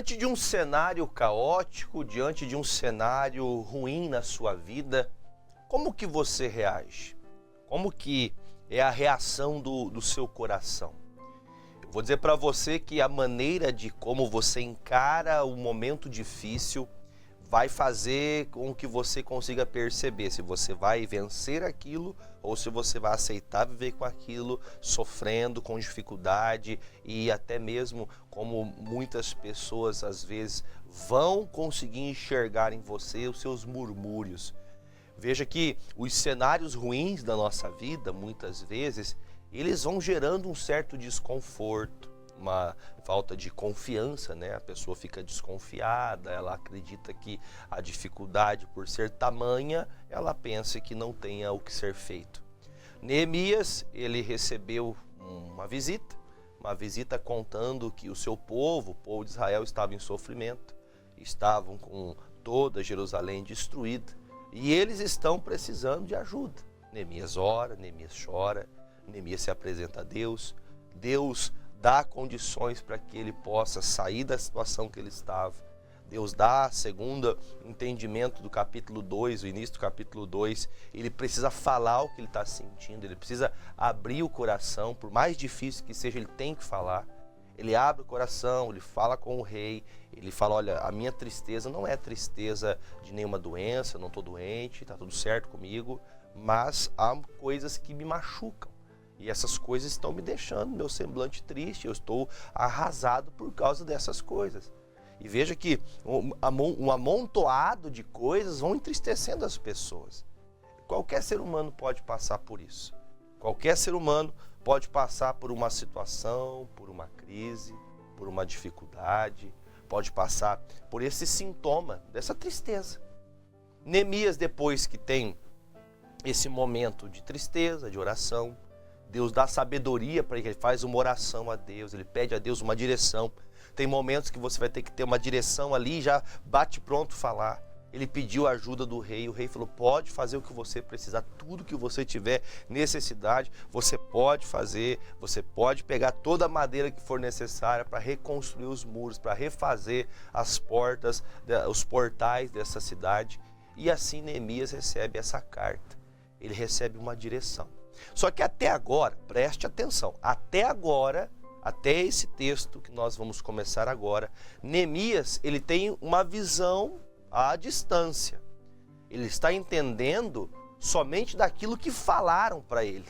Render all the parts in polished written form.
Diante de um cenário caótico, diante de um cenário ruim na sua vida, como que você reage? Como que é a reação do seu coração? Eu vou dizer para você que a maneira de como você encara o momento difícil vai fazer com que você consiga perceber se você vai vencer aquilo ou se você vai aceitar viver com aquilo, sofrendo, com dificuldade e até mesmo como muitas pessoas às vezes vão conseguir enxergar em você os seus murmúrios. Veja que os cenários ruins da nossa vida, muitas vezes, eles vão gerando um certo desconforto, uma falta de confiança, né? A pessoa fica desconfiada, ela acredita que a dificuldade, por ser tamanha, ela pensa que não tenha o que ser feito. Neemias, ele recebeu uma visita contando que o seu povo, o povo de Israel, estava em sofrimento, estavam com toda Jerusalém destruída e eles estão precisando de ajuda. Neemias ora, Neemias chora, Neemias se apresenta a Deus, Deus dá condições para que ele possa sair da situação que ele estava. Deus dá, segundo o entendimento do capítulo 2, o início do capítulo 2, ele precisa falar o que ele está sentindo, ele precisa abrir o coração, por mais difícil que seja, ele tem que falar. Ele abre o coração, ele fala com o rei, ele fala, olha, a minha tristeza não é tristeza de nenhuma doença, não estou doente, está tudo certo comigo, mas há coisas que me machucam. E essas coisas estão me deixando meu semblante triste, eu estou arrasado por causa dessas coisas. E veja que um amontoado de coisas vão entristecendo as pessoas. Qualquer ser humano pode passar por isso. Qualquer ser humano pode passar por uma situação, por uma crise, por uma dificuldade, pode passar por esse sintoma dessa tristeza. Neemias, depois que tem esse momento de tristeza, de oração, Deus dá sabedoria para ele, ele faz uma oração a Deus, ele pede a Deus uma direção. Tem momentos que você vai ter que ter uma direção ali e já bate pronto falar. Ele pediu a ajuda do rei, o rei falou, pode fazer o que você precisar, tudo que você tiver necessidade, você pode fazer, você pode pegar toda a madeira que for necessária para reconstruir os muros, para refazer as portas, os portais dessa cidade. E assim Neemias recebe essa carta, ele recebe uma direção. Só que até agora, preste atenção, até esse texto que nós vamos começar agora, Neemias, ele tem uma visão à distância. Ele está entendendo somente daquilo que falaram para ele.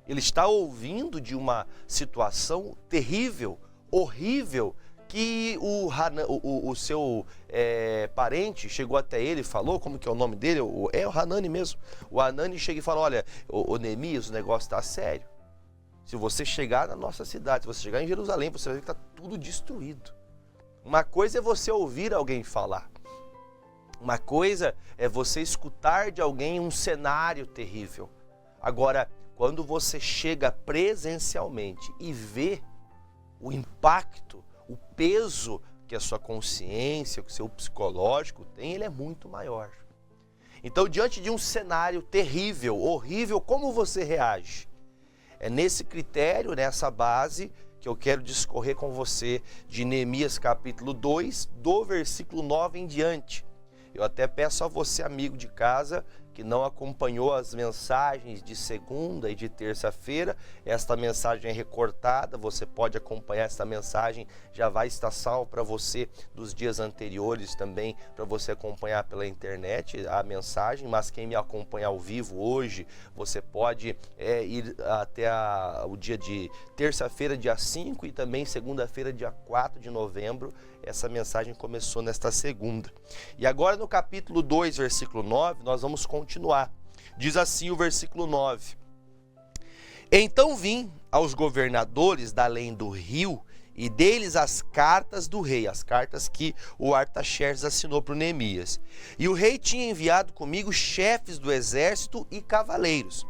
Ele está ouvindo de uma situação terrível, horrível, que o seu parente chegou até ele e falou, como que é o nome dele? É o Hanani mesmo. O Hanani chega e fala, olha, o Neemias, o negócio está sério. Se você chegar na nossa cidade, se você chegar em Jerusalém, você vai ver que está tudo destruído. Uma coisa é você ouvir alguém falar. Uma coisa é você escutar de alguém um cenário terrível. Agora, quando você chega presencialmente e vê o impacto, o peso que a sua consciência, que o seu psicológico tem, ele é muito maior. Então, diante de um cenário terrível, horrível, como você reage? É nesse critério, nessa base, que eu quero discorrer com você de Neemias capítulo 2, do versículo 9 em diante. Eu até peço a você, amigo de casa, que não acompanhou as mensagens de segunda e de terça-feira, esta mensagem é recortada, você pode acompanhar esta mensagem, já vai estar salvo para você dos dias anteriores também, para você acompanhar pela internet a mensagem, mas quem me acompanha ao vivo hoje, você pode ir até o dia de terça-feira, dia 5 e também segunda-feira, dia 4 de novembro, essa mensagem começou nesta segunda. E agora no capítulo 2, versículo 9, nós vamos continuar. Diz assim o versículo 9. Então vim aos governadores da além do rio e deles as cartas do rei, as cartas que o Artaxerxes assinou para o Neemias. E o rei tinha enviado comigo chefes do exército e cavaleiros.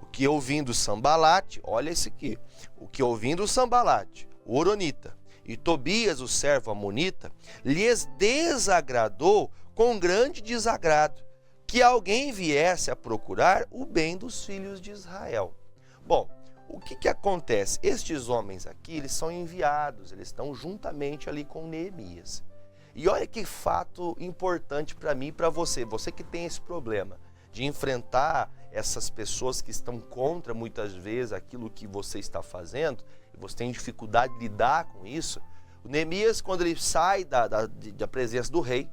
O que ouvindo Sambalate, olha esse aqui, o que ouvindo Sambalate, o Horonita, e Tobias, o servo amonita, lhes desagradou com grande desagrado que alguém viesse a procurar o bem dos filhos de Israel. Bom, o que acontece? Estes homens aqui, eles são enviados, eles estão juntamente ali com Neemias. E olha que fato importante para mim e para você, você que tem esse problema de enfrentar essas pessoas que estão contra muitas vezes aquilo que você está fazendo, e você tem dificuldade de lidar com isso. O Neemias, quando ele sai da presença do rei,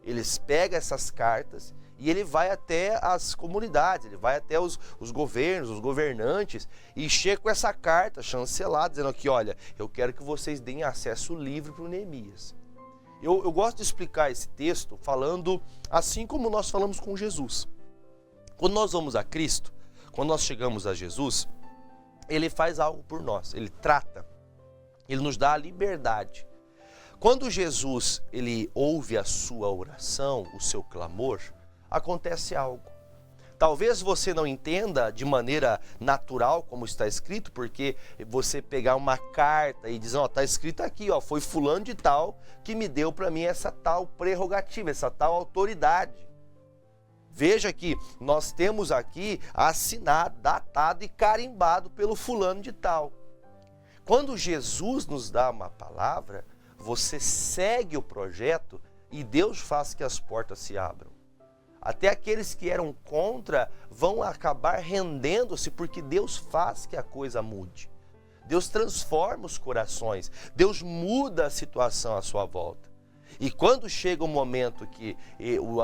eles pegam essas cartas e ele vai até as comunidades, ele vai até os governos, os governantes, e chega com essa carta chancelada, dizendo aqui, olha, eu quero que vocês deem acesso livre para o Neemias. Eu gosto de explicar esse texto falando assim como nós falamos com Jesus. Quando nós vamos a Cristo, quando nós chegamos a Jesus, ele faz algo por nós, ele trata, ele nos dá a liberdade. Quando Jesus ele ouve a sua oração, o seu clamor, acontece algo. Talvez você não entenda de maneira natural como está escrito, porque você pegar uma carta e dizer, ó, está escrito aqui, ó, foi fulano de tal que me deu para mim essa tal prerrogativa, essa tal autoridade. Veja que nós temos aqui assinado, datado e carimbado pelo fulano de tal. Quando Jesus nos dá uma palavra, você segue o projeto e Deus faz que as portas se abram. Até aqueles que eram contra vão acabar rendendo-se, porque Deus faz que a coisa mude. Deus transforma os corações, Deus muda a situação à sua volta. E quando chega o momento que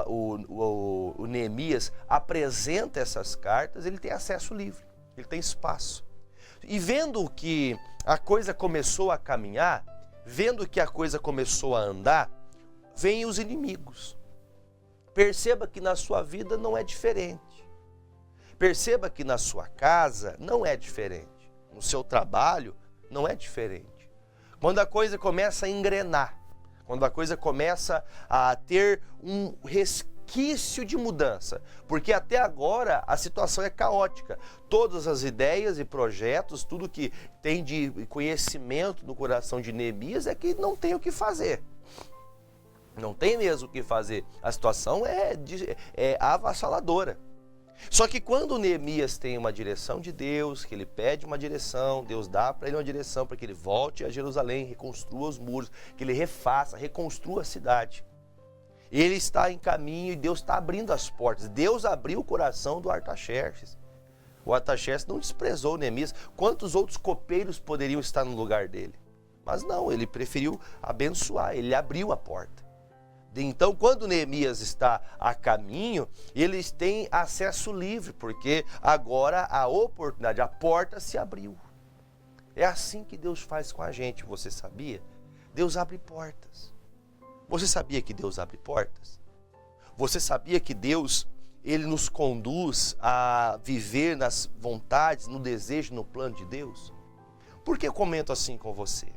o Neemias apresenta essas cartas, ele tem acesso livre, ele tem espaço. E vendo que a coisa começou a caminhar, vendo que a coisa começou a andar, vêm os inimigos. Perceba que na sua vida não é diferente. Perceba que na sua casa não é diferente. No seu trabalho não é diferente. Quando a coisa começa a engrenar, quando a coisa começa a ter um resquício de mudança, porque até agora a situação é caótica. Todas as ideias e projetos, tudo que tem de conhecimento no coração de Neemias é que não tem o que fazer. Não tem mesmo o que fazer. A situação é avassaladora. Só que quando Neemias tem uma direção de Deus, que ele pede uma direção, Deus dá para ele uma direção para que ele volte a Jerusalém, reconstrua os muros, que ele refaça, reconstrua a cidade. Ele está em caminho e Deus está abrindo as portas. Deus abriu o coração do Artaxerxes. O Artaxerxes não desprezou Neemias. Quantos outros copeiros poderiam estar no lugar dele? Mas não, ele preferiu abençoar, ele abriu a porta. Então, quando Neemias está a caminho, eles têm acesso livre, porque agora a oportunidade, a porta se abriu. É assim que Deus faz com a gente, você sabia? Deus abre portas. Você sabia que Deus abre portas? Você sabia que Deus, ele nos conduz a viver nas vontades, no desejo, no plano de Deus? Por que eu comento assim com você?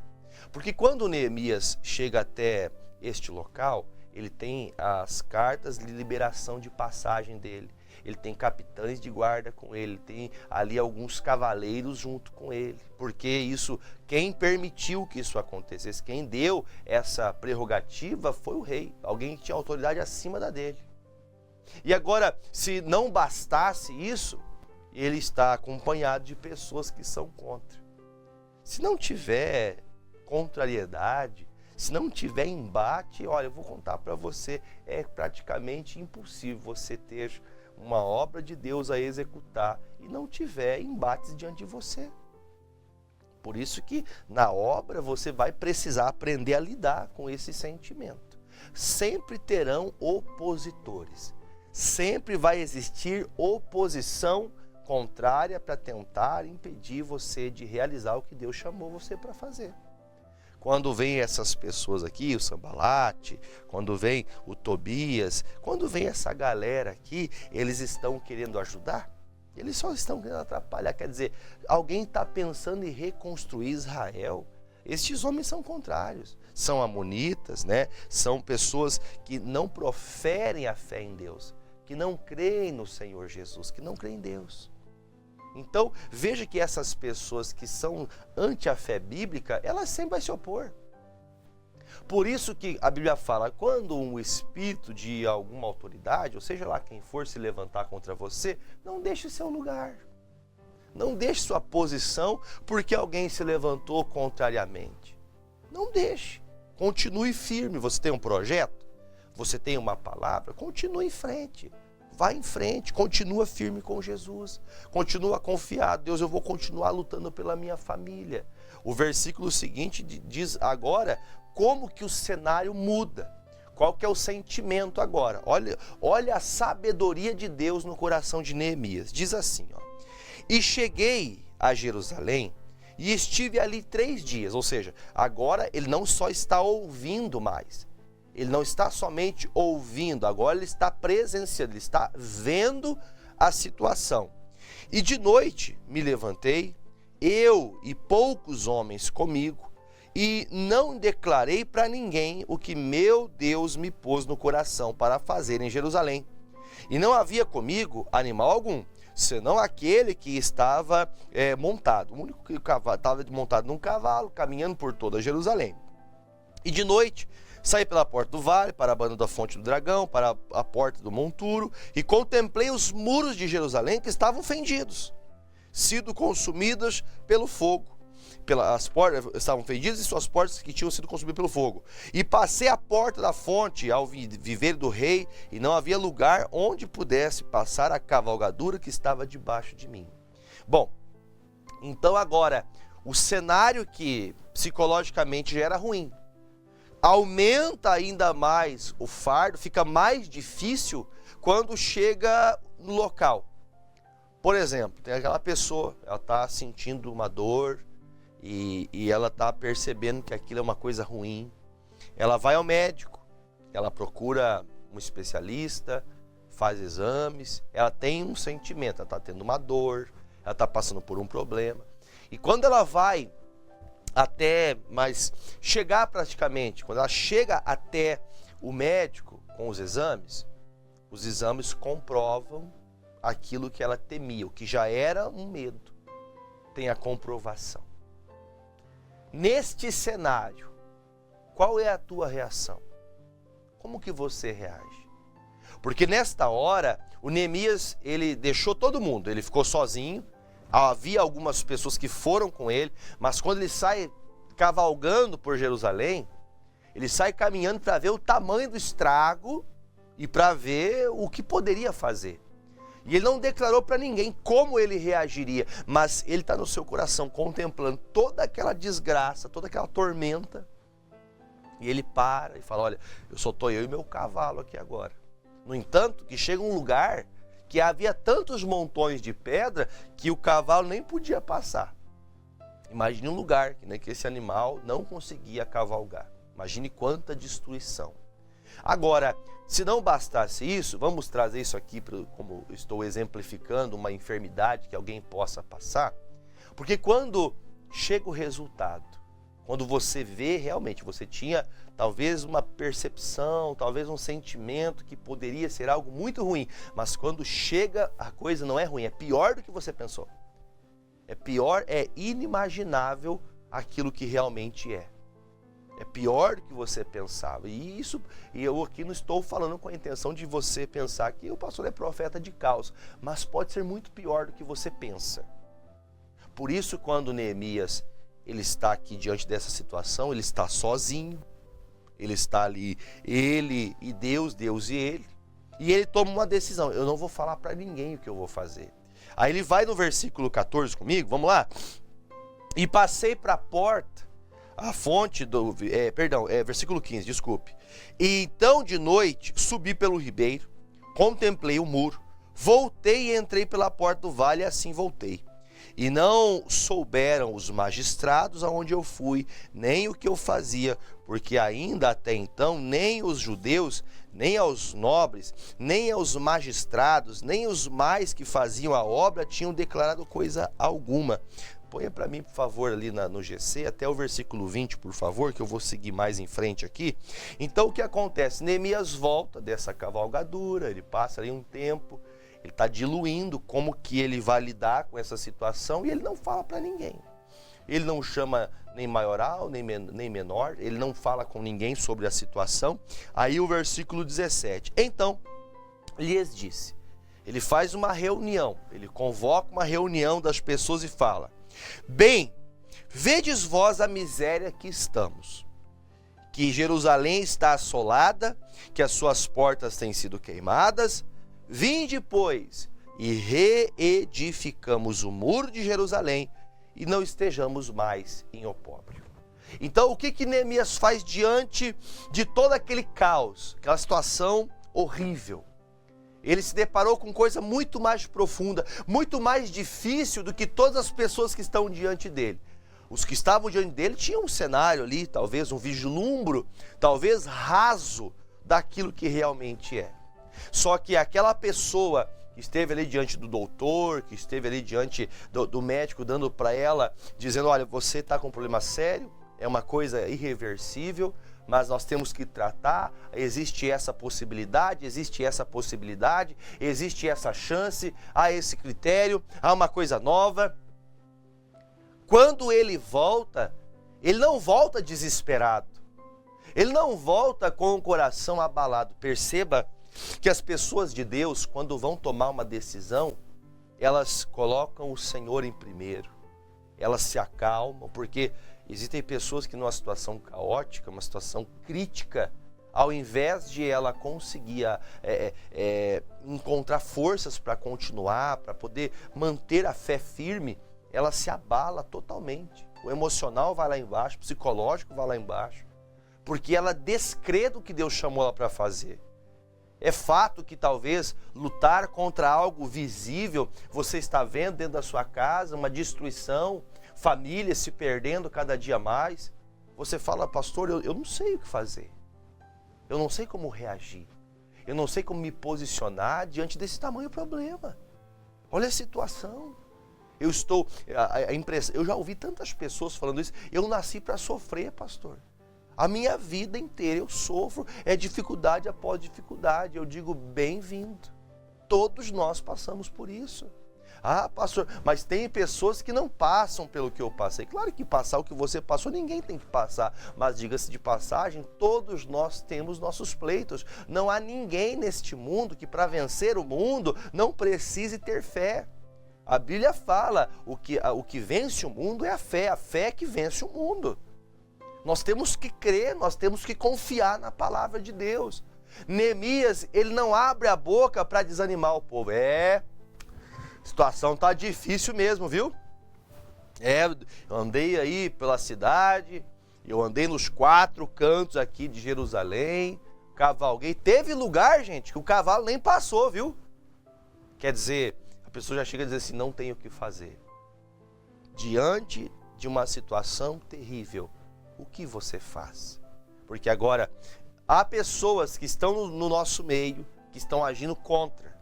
Porque quando Neemias chega até este local, ele tem as cartas de liberação de passagem dele. Ele tem capitães de guarda com ele, tem ali alguns cavaleiros junto com ele. Porque isso, quem permitiu que isso acontecesse, quem deu essa prerrogativa foi o rei. Alguém que tinha autoridade acima da dele. E agora, se não bastasse isso, ele está acompanhado de pessoas que são contra. Se não tiver contrariedade, se não tiver embate, olha, eu vou contar para você, é praticamente impossível você ter uma obra de Deus a executar e não tiver embates diante de você. Por isso que na obra você vai precisar aprender a lidar com esse sentimento. Sempre terão opositores, sempre vai existir oposição contrária para tentar impedir você de realizar o que Deus chamou você para fazer. Quando vem essas pessoas aqui, o Sambalate, quando vem o Tobias, quando vem essa galera aqui, eles estão querendo ajudar? Eles só estão querendo atrapalhar. Quer dizer, alguém está pensando em reconstruir Israel? Estes homens são contrários, são amonitas, né? São pessoas que não proferem a fé em Deus, que não creem no Senhor Jesus, que não creem em Deus. Então, veja que essas pessoas que são anti a fé bíblica, elas sempre vão se opor. Por isso que a Bíblia fala, quando um espírito de alguma autoridade, ou seja lá quem for se levantar contra você, não deixe seu lugar. Não deixe sua posição porque alguém se levantou contrariamente. Não deixe. Continue firme. Você tem um projeto? Você tem uma palavra? Continue em frente. Vai em frente. Continua firme com Jesus. Continua confiado. Deus, eu vou continuar lutando pela minha família. O versículo seguinte diz agora como que o cenário muda. Qual que é o sentimento agora? Olha a sabedoria de Deus no coração de Neemias. Diz assim, ó. E cheguei a Jerusalém e estive ali 3 dias. Ou seja, agora ele não só está ouvindo mais. Ele não está somente ouvindo, agora ele está presenciando, ele está vendo a situação. E de noite me levantei, eu e poucos homens comigo, e não declarei para ninguém o que meu Deus me pôs no coração para fazer em Jerusalém. E não havia comigo animal algum, senão aquele que estava montado. O único que estava montado num cavalo, caminhando por toda Jerusalém. E de noite saí pela porta do vale, para a banda da fonte do dragão, para a porta do monturo, e contemplei os muros de Jerusalém que estavam fendidos, sido consumidas pelo fogo. As portas estavam fendidas e suas portas que tinham sido consumidas pelo fogo. E passei a porta da fonte ao viveiro do rei, e não havia lugar onde pudesse passar a cavalgadura que estava debaixo de mim. Bom, então agora, o cenário que psicologicamente já era ruim, aumenta ainda mais o fardo, fica mais difícil quando chega no local. Por exemplo, tem aquela pessoa, ela está sentindo uma dor e ela está percebendo que aquilo é uma coisa ruim. Ela vai ao médico, ela procura um especialista, faz exames, ela tem um sentimento, ela está tendo uma dor, ela está passando por um problema. E quando ela vai quando ela chega até o médico com os exames comprovam aquilo que ela temia, o que já era um medo, tem a comprovação. Neste cenário, qual é a tua reação? Como que você reage? Porque nesta hora, o Neemias, ele deixou todo mundo, ele ficou sozinho. Havia algumas pessoas que foram com ele, mas quando ele sai cavalgando por Jerusalém, ele sai caminhando para ver o tamanho do estrago e para ver o que poderia fazer. E ele não declarou para ninguém como ele reagiria, mas ele está no seu coração contemplando toda aquela desgraça, toda aquela tormenta. E ele para e fala, olha, só estou eu e meu cavalo aqui agora. No entanto, que chega um lugar que havia tantos montões de pedra que o cavalo nem podia passar. Imagine um lugar que esse animal não conseguia cavalgar. Imagine quanta destruição. Agora, se não bastasse isso, vamos trazer isso aqui como estou exemplificando uma enfermidade que alguém possa passar. Porque quando chega o resultado, quando você vê realmente, você tinha talvez uma percepção, talvez um sentimento que poderia ser algo muito ruim, mas quando chega a coisa não é ruim, é pior do que você pensou. É pior, é inimaginável aquilo que realmente é. É pior do que você pensava. E eu aqui não estou falando com a intenção de você pensar que o pastor é profeta de caos, mas pode ser muito pior do que você pensa. Por isso, quando Neemias ele está aqui diante dessa situação, ele está sozinho, ele está ali, ele e Deus, Deus e ele, e ele toma uma decisão, eu não vou falar para ninguém o que eu vou fazer. Aí ele vai no versículo 14 comigo, vamos lá? E passei para a porta, a fonte versículo 15, desculpe. E então de noite subi pelo ribeiro, contemplei o muro, voltei e entrei pela porta do vale e assim voltei. E não souberam os magistrados aonde eu fui, nem o que eu fazia, porque ainda até então nem os judeus, nem aos nobres, nem aos magistrados, nem os mais que faziam a obra tinham declarado coisa alguma. Ponha para mim, por favor, ali no GC, até o versículo 20, por favor, que eu vou seguir mais em frente aqui. Então, o que acontece? Neemias volta dessa cavalgadura, ele passa ali um tempo, ele está diluindo como que ele vai lidar com essa situação e ele não fala para ninguém. Ele não chama nem maioral, nem menor, ele não fala com ninguém sobre a situação. Aí o versículo 17. Então, lhes disse, ele faz uma reunião, ele convoca uma reunião das pessoas e fala: bem, vedes vós a miséria que estamos, que Jerusalém está assolada, que as suas portas têm sido queimadas. Vinde, pois, e reedificamos o muro de Jerusalém, e não estejamos mais em opróbrio. Então, o que Neemias faz diante de todo aquele caos, aquela situação horrível? Ele se deparou com coisa muito mais profunda, muito mais difícil do que todas as pessoas que estão diante dele. Os que estavam diante dele tinham um cenário ali, talvez um vislumbro, talvez raso daquilo que realmente é. Só que aquela pessoa que esteve ali diante do doutor, que esteve ali diante do médico, dando para ela, dizendo: olha, você está com um problema sério, é uma coisa irreversível, mas nós temos que tratar, existe essa possibilidade, existe essa chance, há esse critério, há uma coisa nova. Quando ele volta, ele não volta desesperado, ele não volta com o coração abalado. Perceba que as pessoas de Deus, quando vão tomar uma decisão, elas colocam o Senhor em primeiro, elas se acalmam, porque existem pessoas que numa situação caótica, uma situação crítica, ao invés de ela conseguir encontrar forças para continuar, para poder manter a fé firme, ela se abala totalmente. O emocional vai lá embaixo, o psicológico vai lá embaixo, porque ela descrê do que Deus chamou ela para fazer. É fato que talvez lutar contra algo visível, você está vendo dentro da sua casa, uma destruição, famílias se perdendo cada dia mais. Você fala: pastor, eu não sei o que fazer, eu não sei como reagir, eu não sei como me posicionar diante desse tamanho problema. Olha a situação. Eu já ouvi tantas pessoas falando isso: eu nasci para sofrer, pastor. A minha vida inteira eu sofro, é dificuldade após dificuldade. Eu digo: bem-vindo. Todos nós passamos por isso. Ah, pastor, mas tem pessoas que não passam pelo que eu passei. Claro que passar o que você passou, ninguém tem que passar. Mas diga-se de passagem, todos nós temos nossos pleitos. Não há ninguém neste mundo que, para vencer o mundo, não precise ter fé. A Bíblia fala: o que vence o mundo é a fé que vence o mundo. Nós temos que crer, nós temos que confiar na palavra de Deus. Neemias, ele não abre a boca para desanimar o povo. A situação está difícil mesmo, viu? Eu andei aí pela cidade, eu andei nos 4 cantos aqui de Jerusalém, cavalguei. Teve lugar, gente, que o cavalo nem passou, viu? Quer dizer, a pessoa já chega a dizer assim: não tem o que fazer. Diante de uma situação terrível, o que você faz? Porque agora há pessoas que estão no nosso meio, que estão agindo contra.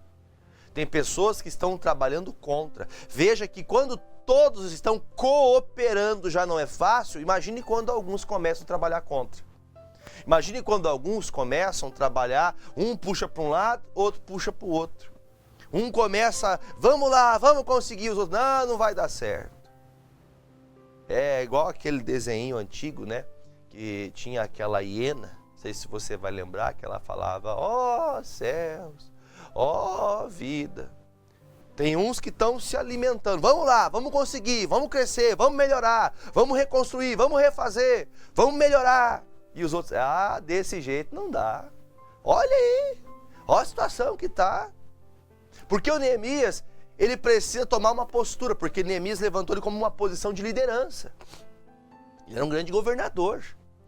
Tem pessoas que estão trabalhando contra. Veja que quando todos estão cooperando já não é fácil. Imagine quando alguns começam a trabalhar contra. Imagine quando alguns começam a trabalhar, um puxa para um lado, outro puxa para o outro. Um começa: vamos lá, vamos conseguir, os outros: não vai dar certo. É igual aquele desenho antigo, né? Que tinha aquela hiena, não sei se você vai lembrar, que ela falava: ó céus, ó vida. Tem uns que estão se alimentando: vamos lá, vamos conseguir, vamos crescer, vamos melhorar, vamos reconstruir, vamos refazer, vamos melhorar. E os outros: desse jeito não dá. Olha aí, olha a situação que está. Porque o Neemias, ele precisa tomar uma postura, porque Neemias levantou ele como uma posição de liderança. Ele era um grande governador.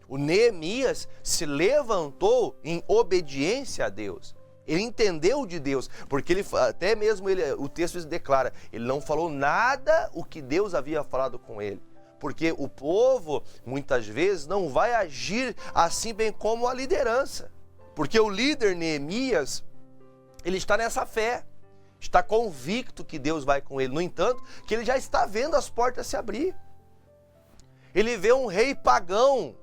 O Neemias se levantou em obediência a Deus. Ele entendeu de Deus, porque até mesmo o texto declara: ele não falou nada o que Deus havia falado com ele. Porque o povo, muitas vezes, não vai agir assim bem como a liderança. Porque o líder Neemias, ele está nessa fé. Está convicto que Deus vai com ele. No entanto, que ele já está vendo as portas se abrir. Ele vê um rei pagão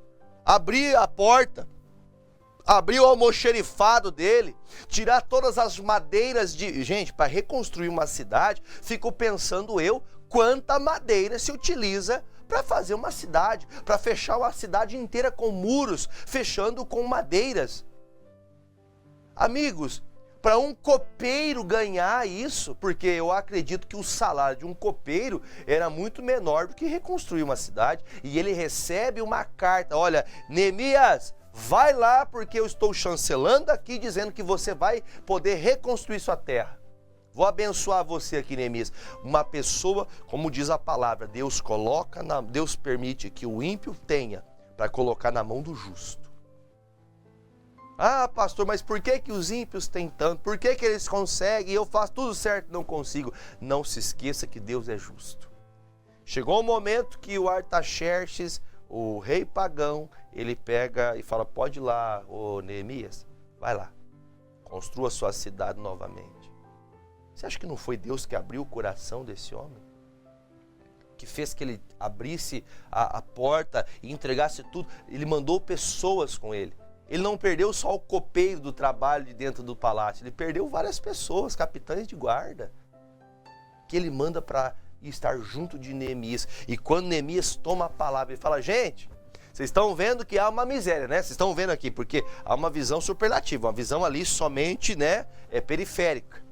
abrir a porta, abrir o almoxerifado dele, tirar todas as madeiras de... Gente, para reconstruir uma cidade, fico pensando quanta madeira se utiliza para fazer uma cidade, para fechar uma cidade inteira com muros, fechando com madeiras. Amigos, para um copeiro ganhar isso, porque eu acredito que o salário de um copeiro era muito menor do que reconstruir uma cidade, e ele recebe uma carta: olha, Neemias, vai lá porque eu estou chancelando aqui dizendo que você vai poder reconstruir sua terra. Vou abençoar você aqui, Neemias. Uma pessoa, como diz a palavra, Deus permite que o ímpio tenha para colocar na mão do justo. Ah, pastor, mas por que os ímpios têm tanto? Por que eles conseguem? Eu faço tudo certo e não consigo. Não se esqueça que Deus é justo. Chegou o momento que o Artaxerxes, o rei pagão, ele pega e fala: pode ir lá, ô Neemias, vai lá, construa sua cidade novamente. Você acha que não foi Deus que abriu o coração desse homem? Que fez que ele abrisse a porta e entregasse tudo? Ele mandou pessoas com ele. Ele não perdeu só o copeiro do trabalho de dentro do palácio, ele perdeu várias pessoas, capitães de guarda, que ele manda para estar junto de Neemias. E quando Neemias toma a palavra, ele fala: gente, vocês estão vendo que há uma miséria, né? Vocês estão vendo aqui, porque há uma visão superlativa, uma visão ali somente, né, periférica.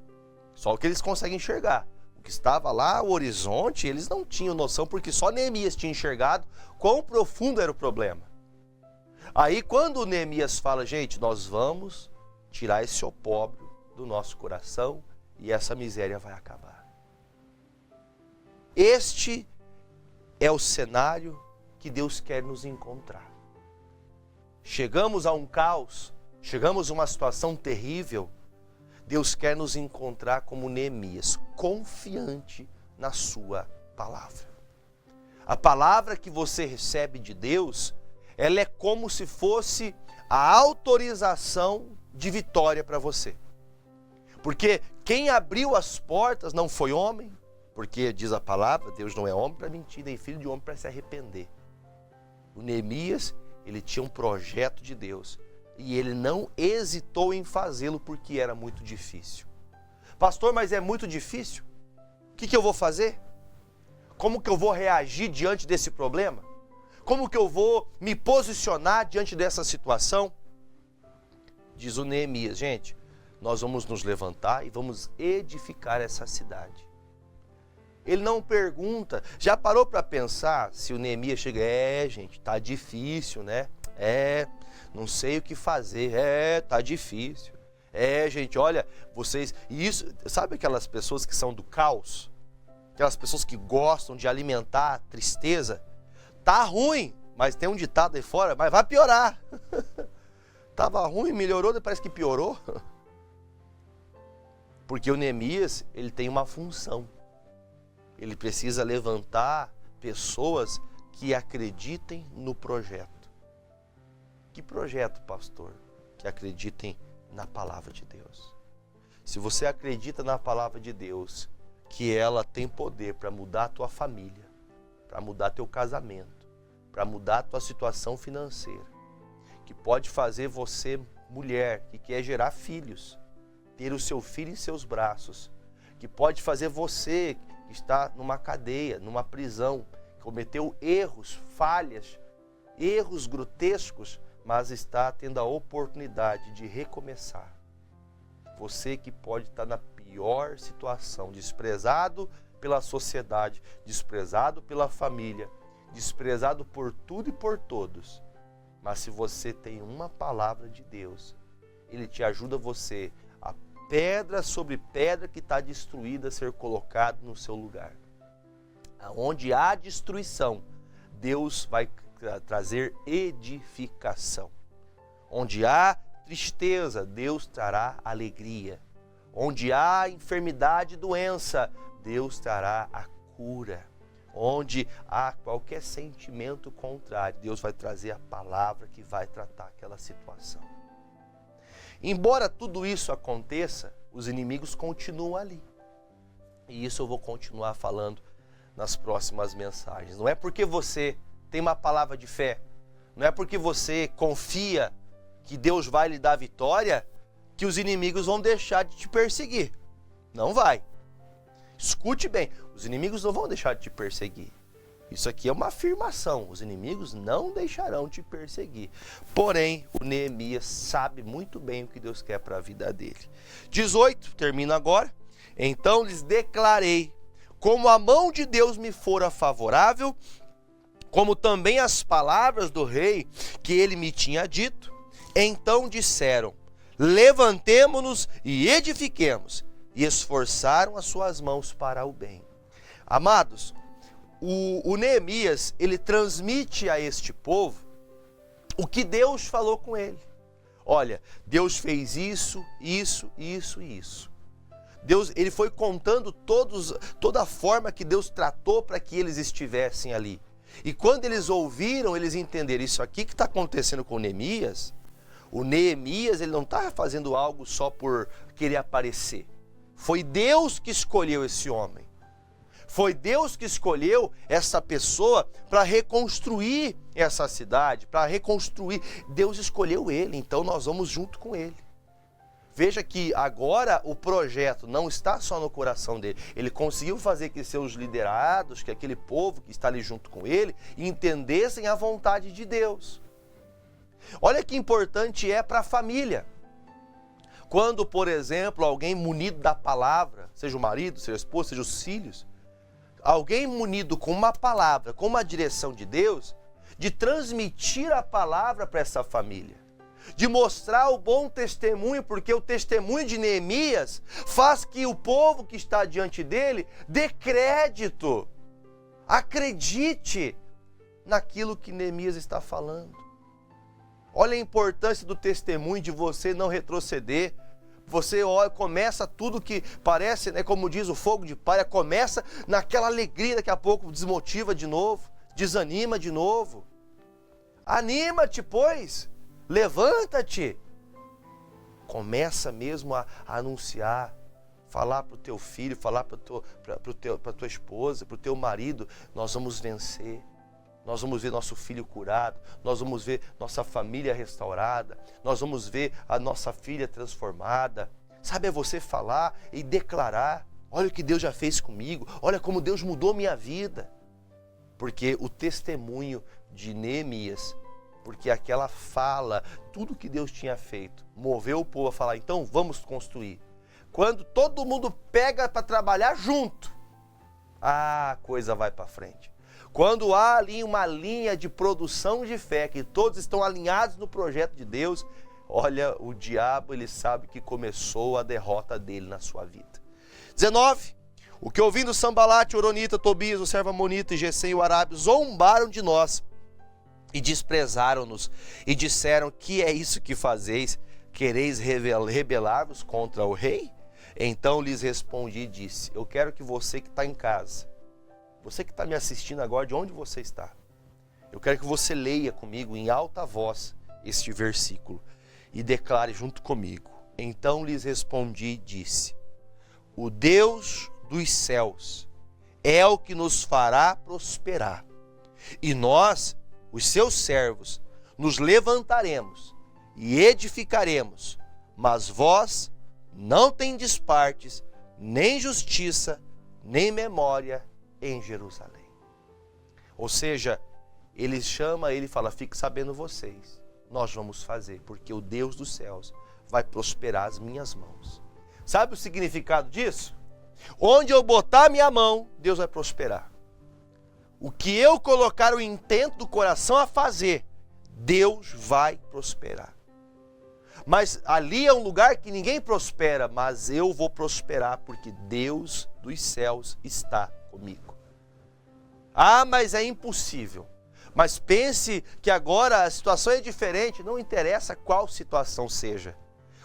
Só o que eles conseguem enxergar. O que estava lá, o horizonte, eles não tinham noção, porque só Neemias tinha enxergado quão profundo era o problema. Aí quando Neemias fala: gente, nós vamos tirar esse opróbrio do nosso coração e essa miséria vai acabar. Este é o cenário que Deus quer nos encontrar. Chegamos a um caos, chegamos a uma situação terrível, Deus quer nos encontrar como Neemias, confiante na sua palavra. A palavra que você recebe de Deus, ela é como se fosse a autorização de vitória para você. Porque quem abriu as portas não foi homem, porque diz a palavra, Deus não é homem para mentir, nem filho de homem para se arrepender. O Neemias, ele tinha um projeto de Deus e ele não hesitou em fazê-lo porque era muito difícil. Pastor, mas é muito difícil? O que eu vou fazer? Como que eu vou reagir diante desse problema? Como que eu vou me posicionar diante dessa situação? Diz o Neemias: gente, nós vamos nos levantar e vamos edificar essa cidade. Ele não pergunta. Já parou para pensar se o Neemias chega: gente, tá difícil, né? Não sei o que fazer. Tá difícil. Gente, olha, vocês... E isso, sabe aquelas pessoas que são do caos? Aquelas pessoas que gostam de alimentar a tristeza? Tá ruim, mas tem um ditado aí fora: mas vai piorar. Tava ruim, melhorou, parece que piorou. Porque o Neemias, ele tem uma função. Ele precisa levantar pessoas que acreditem no projeto. Que projeto, pastor? Que acreditem na palavra de Deus. Se você acredita na palavra de Deus, que ela tem poder para mudar a tua família, para mudar teu casamento, para mudar a tua situação financeira, que pode fazer você, mulher, que quer gerar filhos, ter o seu filho em seus braços, que pode fazer você que está numa cadeia, numa prisão, cometeu erros, falhas, erros grotescos, mas está tendo a oportunidade de recomeçar. Você que pode estar na pior situação, desprezado pela sociedade, desprezado pela família, desprezado por tudo e por todos. Mas se você tem uma palavra de Deus, Ele te ajuda você, a pedra sobre pedra que está destruída, a ser colocado no seu lugar. Onde há destruição, Deus vai trazer edificação. Onde há tristeza, Deus trará alegria. Onde há enfermidade e doença, Deus trará a cura. Onde há qualquer sentimento contrário, Deus vai trazer a palavra que vai tratar aquela situação. Embora tudo isso aconteça, os inimigos continuam ali. E isso eu vou continuar falando nas próximas mensagens. Não é porque você tem uma palavra de fé, não é porque você confia que Deus vai lhe dar vitória, que os inimigos vão deixar de te perseguir. Não vai. Escute bem, os inimigos não vão deixar de te perseguir. Isso aqui é uma afirmação. Os inimigos não deixarão te perseguir. Porém, o Neemias sabe muito bem o que Deus quer para a vida dele. 18, termino agora. Então lhes declarei, como a mão de Deus me fora favorável, como também as palavras do rei que ele me tinha dito. Então disseram, levantemo-nos e edifiquemos. E esforçaram as suas mãos para o bem. Amados, o Neemias, ele transmite a este povo o que Deus falou com ele. Olha, Deus fez isso, isso, isso e isso. Deus, ele foi contando toda a forma que Deus tratou para que eles estivessem ali. E quando eles ouviram, eles entenderam isso aqui que está acontecendo com o Neemias ele não está fazendo algo só por querer aparecer. Foi Deus que escolheu esse homem. Foi Deus que escolheu essa pessoa para reconstruir essa cidade, para reconstruir. Deus escolheu ele, então nós vamos junto com ele. Veja que agora o projeto não está só no coração dele. Ele conseguiu fazer que seus liderados, que aquele povo que está ali junto com ele, entendessem a vontade de Deus. Olha que importante é para a família. Quando, por exemplo, alguém munido da palavra, seja o marido, seja a esposa, seja os filhos, alguém munido com uma palavra, com uma direção de Deus, de transmitir a palavra para essa família, de mostrar o bom testemunho, porque o testemunho de Neemias faz que o povo que está diante dele dê crédito, acredite naquilo que Neemias está falando. Olha a importância do testemunho, de você não retroceder. Você olha, começa tudo que parece, né, como diz o fogo de palha, começa naquela alegria, daqui a pouco desmotiva de novo, desanima de novo. Anima-te, pois, levanta-te. Começa mesmo a anunciar, falar para o teu filho, falar para a tua esposa, para o teu marido, nós vamos vencer. Nós vamos ver nosso filho curado, nós vamos ver nossa família restaurada, nós vamos ver a nossa filha transformada. Sabe, é você falar e declarar, olha o que Deus já fez comigo, olha como Deus mudou minha vida. Porque o testemunho de Neemias, porque aquela fala, tudo que Deus tinha feito, moveu o povo a falar, então vamos construir. Quando todo mundo pega para trabalhar junto, a coisa vai para frente. Quando há ali uma linha de produção de fé, que todos estão alinhados no projeto de Deus, olha, o diabo, ele sabe que começou a derrota dele na sua vida. 19. O que ouvindo Sambalate, Oronita, Tobias, o servo Amonita e Gesem, o Arábio, zombaram de nós e desprezaram-nos e disseram, que é isso que fazeis? Quereis rebelar-vos contra o rei? Então lhes respondi e disse, eu quero que você que está em casa, você que está me assistindo agora, de onde você está, eu quero que você leia comigo em alta voz este versículo e declare junto comigo. Então lhes respondi e disse, o Deus dos céus é o que nos fará prosperar, e nós, os seus servos, nos levantaremos e edificaremos, mas vós não tendes partes, nem justiça, nem memória em Jerusalém. Ou seja, ele fala, fique sabendo vocês, nós vamos fazer, porque o Deus dos céus vai prosperar as minhas mãos. Sabe o significado disso? Onde eu botar minha mão, Deus vai prosperar. O que eu colocar o intento do coração a fazer, Deus vai prosperar. Mas ali é um lugar que ninguém prospera, mas eu vou prosperar, porque Deus dos céus está comigo. Ah, mas é impossível. Mas pense que agora a situação é diferente, não interessa qual situação seja.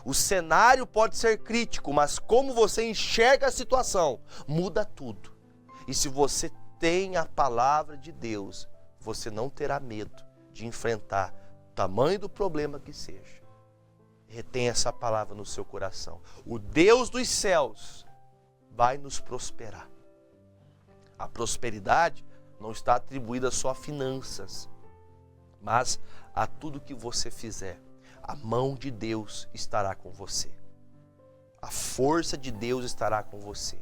O cenário pode ser crítico, mas como você enxerga a situação, muda tudo. E se você tem a palavra de Deus, você não terá medo de enfrentar o tamanho do problema que seja. Retenha essa palavra no seu coração. O Deus dos céus vai nos prosperar. A prosperidade não está atribuída só a finanças, mas a tudo que você fizer. A mão de Deus estará com você. A força de Deus estará com você.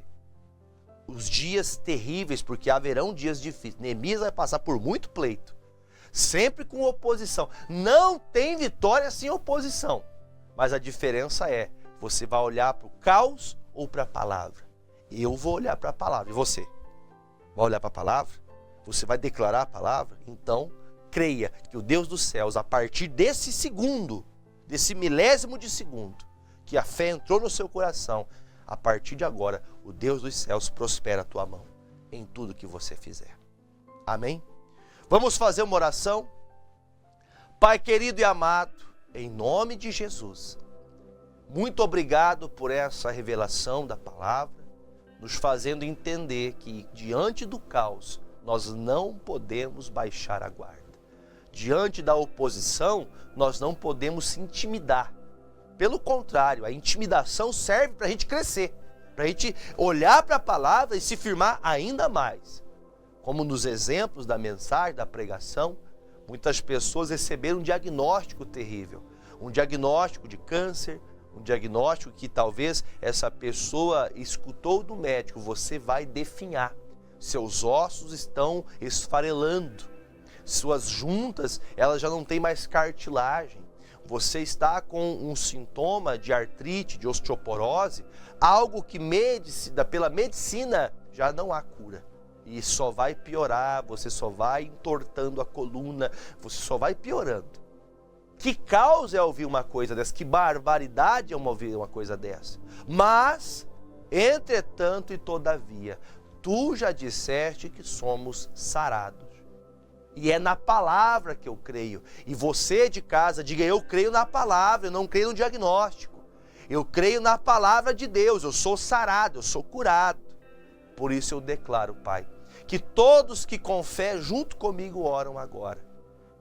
os dias terríveis, porque haverão dias difíceis. Neemias vai passar por muito pleito, sempre com oposição. Não tem vitória sem oposição, mas a diferença é, você vai olhar para o caos ou para a palavra? Eu vou olhar para a palavra. E você? Vai olhar para a palavra? Você vai declarar a palavra? Então, creia que o Deus dos céus, a partir desse segundo, desse milésimo de segundo, que a fé entrou no seu coração, a partir de agora, o Deus dos céus prospera a tua mão em tudo que você fizer. Amém? Vamos fazer uma oração? Pai querido e amado, em nome de Jesus, muito obrigado por essa revelação da palavra, nos fazendo entender que diante do caos, nós não podemos baixar a guarda. Diante da oposição, nós não podemos se intimidar. Pelo contrário, a intimidação serve para a gente crescer, para a gente olhar para a palavra e se firmar ainda mais. Como nos exemplos da mensagem, da pregação, muitas pessoas receberam um diagnóstico terrível, um diagnóstico de câncer, um diagnóstico que talvez essa pessoa escutou do médico: você vai definhar, seus ossos estão esfarelando, suas juntas elas já não têm mais cartilagem, você está com um sintoma de artrite, de osteoporose, algo que pela medicina já não há cura. E só vai piorar, você só vai entortando a coluna, você só vai piorando. Que caos é ouvir uma coisa dessa, que barbaridade é ouvir uma coisa dessa. Mas, entretanto e todavia, tu já disseste que somos sarados. E é na palavra que eu creio. E você de casa, diga: eu creio na palavra, eu não creio no diagnóstico. Eu creio na palavra de Deus, eu sou sarado, eu sou curado. Por isso eu declaro, Pai, que todos que com fé junto comigo oram agora,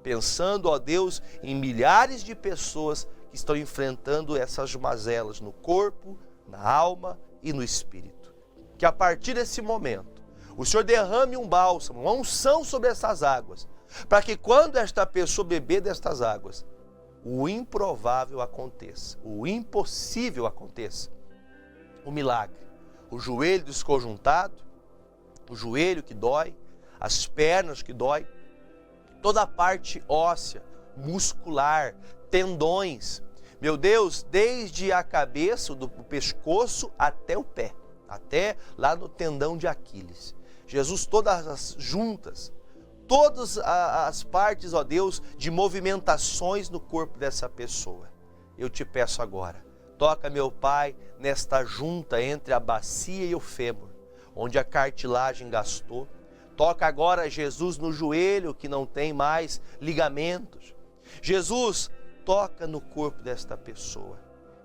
pensando, ó Deus, em milhares de pessoas que estão enfrentando essas mazelas no corpo, na alma e no espírito. Que a partir desse momento, o Senhor derrame um bálsamo, uma unção sobre essas águas, para que quando esta pessoa beber destas águas, o improvável aconteça, o impossível aconteça. O milagre, o joelho desconjuntado, o joelho que dói, as pernas que dói, toda a parte óssea, muscular, tendões. Meu Deus, desde a cabeça, do pescoço até o pé, até lá no tendão de Aquiles. Jesus, todas as juntas, todas as partes, ó Deus, de movimentações no corpo dessa pessoa. Eu te peço agora, toca, meu Pai, nesta junta entre a bacia e o fêmur, onde a cartilagem gastou. Toca agora, Jesus, no joelho que não tem mais ligamentos. Jesus, toca no corpo desta pessoa.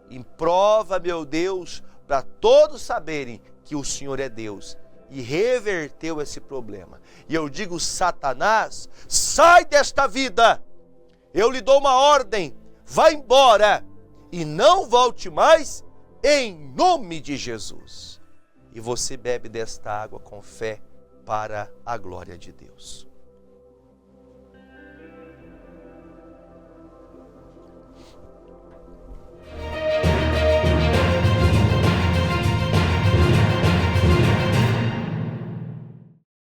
E prova, meu Deus, para todos saberem que o Senhor é Deus. E reverteu esse problema. E eu digo: Satanás, sai desta vida. Eu lhe dou uma ordem, vá embora e não volte mais, em nome de Jesus. E você bebe desta água com fé para a glória de Deus.